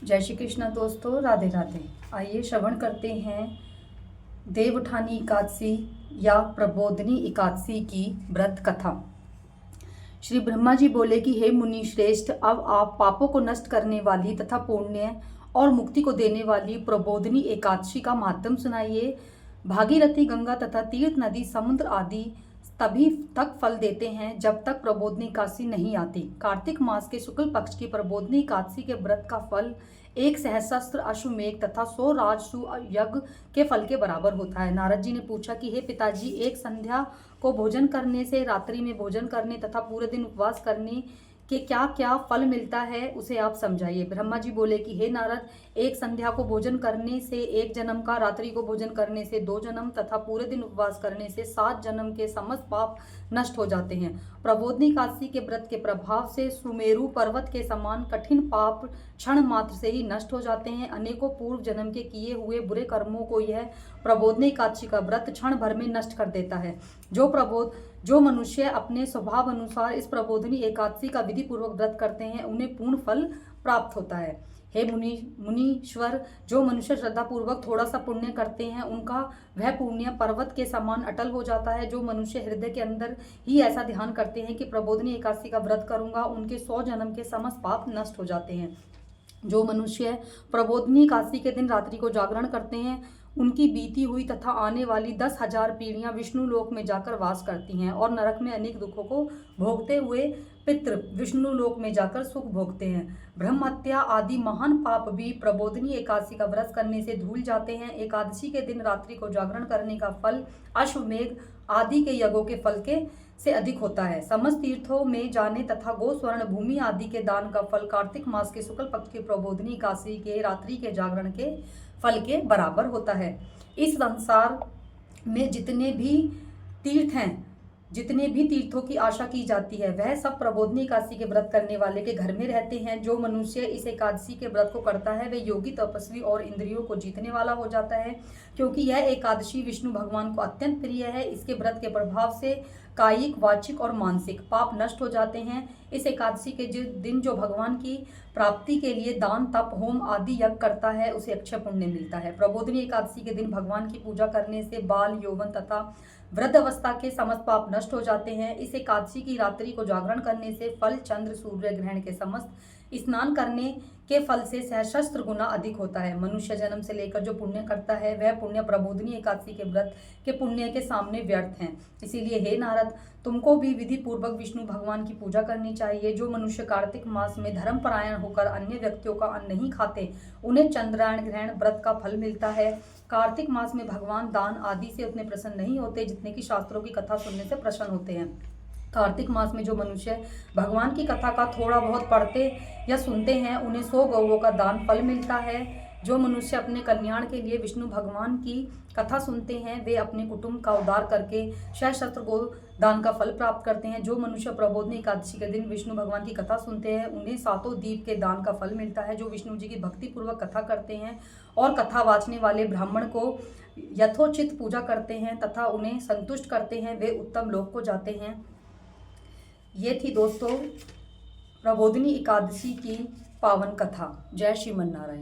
जय श्री कृष्ण दोस्तों, राधे राधे। आइए श्रवण करते हैं देवउठानी एकादशी या प्रबोधिनी एकादशी की व्रत कथा। श्री ब्रह्मा जी बोले कि हे मुनि श्रेष्ठ, अब आप पापों को नष्ट करने वाली तथा पुण्य और मुक्ति को देने वाली प्रबोधिनी एकादशी का महात्म सुनाइए। भागीरथी, गंगा तथा तीर्थ नदी, समुद्र आदि तभी तक फल देते हैं जब तक प्रबोधिनी एकादशी नहीं आती। कार्तिक मास के शुक्ल पक्ष की प्रबोधिनी एकादशी के व्रत का फल 1 सहस्त्र अश्वमेघ तथा 100 राजसु यज्ञ के फल के बराबर होता है। नारद जी ने पूछा कि हे पिताजी, एक संध्या को भोजन करने से, रात्रि में भोजन करने तथा पूरे दिन उपवास करने के क्या क्या फल मिलता है, उसे आप समझाइए। ब्रह्मा जी बोले कि हे नारद, एक संध्या को भोजन करने से 1 जन्म का, रात्रि को भोजन करने से 2 जन्म तथा पूरे दिन उपवास करने से 7 जन्म के समस्त पाप नष्ट हो जाते हैं। प्रबोधिनी एकादशी के व्रत के प्रभाव से सुमेरु पर्वत के समान कठिन पाप क्षण मात्र से ही नष्ट हो जाते हैं। अनेकों पूर्व जन्म के किए हुए बुरे कर्मों को यह प्रबोधिनी एकादशी का व्रत क्षण भर में नष्ट कर देता है। जो मनुष्य अपने स्वभाव अनुसार इस प्रबोधिनी एकादशी का विधि पूर्वक व्रत करते हैं, उन्हें पूर्ण फल प्राप्त होता है। हे मुनीश्वर, जो मनुष्य श्रद्धा पूर्वक थोड़ा सा पुण्य करते हैं, उनका वह पुण्य पर्वत के समान अटल हो जाता है। जो मनुष्य हृदय के अंदर ही ऐसा ध्यान करते हैं कि प्रबोधिनी एकादशी का व्रत करूंगा, उनके 100 जन्म के समस्त पाप नष्ट हो जाते हैं। जो मनुष्य प्रबोधिनी एकादशी के दिन रात्रि को जागरण करते हैं, उनकी बीती हुई तथा आने वाली 10,000 पीढ़ियां विष्णु लोक में जाकर वास करती हैं और नरक में अनेक दुखों को भोगते हुए पितृ विष्णु लोक में जाकर सुख भोगते हैं। ब्रह्म हत्या आदि महान पाप भी प्रबोधिनी एकादशी का व्रत करने से धुल जाते हैं। एकादशी के दिन रात्रि को जागरण करने का फल अश्वमेघ आदि के यज्ञों के फल के से अधिक होता है। समस्त तीर्थों में जाने तथा गो स्वर्ण भूमि आदि के दान का फल कार्तिक मास के शुक्ल पक्ष की प्रबोधिनी एकादशी के रात्रि के जागरण के फल के बराबर होता है। इस संसार में जितने भी तीर्थों की आशा की जाती है, वह सब प्रबोधिनी एकादशी के व्रत करने वाले के घर में रहते हैं। जो मनुष्य इस एकादशी के व्रत को करता है, वह योगी, तपस्वी और इंद्रियों को जीतने वाला हो जाता है, क्योंकि यह एकादशी विष्णु भगवान को अत्यंत प्रिय है। इसके व्रत के प्रभाव से कायिक, वाचिक और मानसिक पाप नष्ट हो जाते हैं। इस एकादशी के दिन जो भगवान की प्राप्ति के लिए दान, तप, होम आदि यज्ञ करता है, उसे अक्षय पुण्य मिलता है। प्रबोधिनी एकादशी के दिन भगवान की पूजा करने से बाल, यौवन तथा वृद्ध अवस्था के समस्त पाप नष्ट हो जाते हैं। इस एकादशी की रात्रि को जागरण करने से फल चंद्र सूर्य ग्रहण के समस्त स्नान करने के फल से सहस्त्र गुना अधिक होता है। मनुष्य जन्म से लेकर जो पुण्य करता है, वह पुण्य प्रबोधिनी एकादशी के व्रत के पुण्य के सामने व्यर्थ हैं। इसीलिए हे नारद, तुमको भी विधि पूर्वक विष्णु भगवान की पूजा करनी चाहिए। जो मनुष्य कार्तिक मास में धर्मपरायण होकर अन्य व्यक्तियों का अन्न नहीं खाते, उन्हें चंद्रायण ग्रहण व्रत का फल मिलता है। कार्तिक मास में भगवान दान आदि से उतने प्रसन्न नहीं होते जितने की शास्त्रों की कथा सुनने से प्रसन्न होते हैं। कार्तिक मास में जो मनुष्य भगवान की कथा का थोड़ा बहुत पढ़ते या सुनते हैं, उन्हें 100 गौओं का दान फल मिलता है। जो मनुष्य अपने कल्याण के लिए विष्णु भगवान की कथा सुनते हैं, वे अपने कुटुंब का उद्धार करके सहस्त्र गौ दान का फल प्राप्त करते हैं। जो मनुष्य प्रबोधिनी एकादशी के दिन विष्णु भगवान की कथा सुनते हैं, उन्हें 7 दीप के दान का फल मिलता है। जो विष्णु जी की भक्ति पूर्वक कथा करते हैं और कथा वाचने वाले ब्राह्मण को यथोचित पूजा करते हैं तथा उन्हें संतुष्ट करते हैं, वे उत्तम लोक को जाते हैं। ये थी दोस्तों प्रबोधिनी एकादशी की पावन कथा। जय श्रीमन नारायण।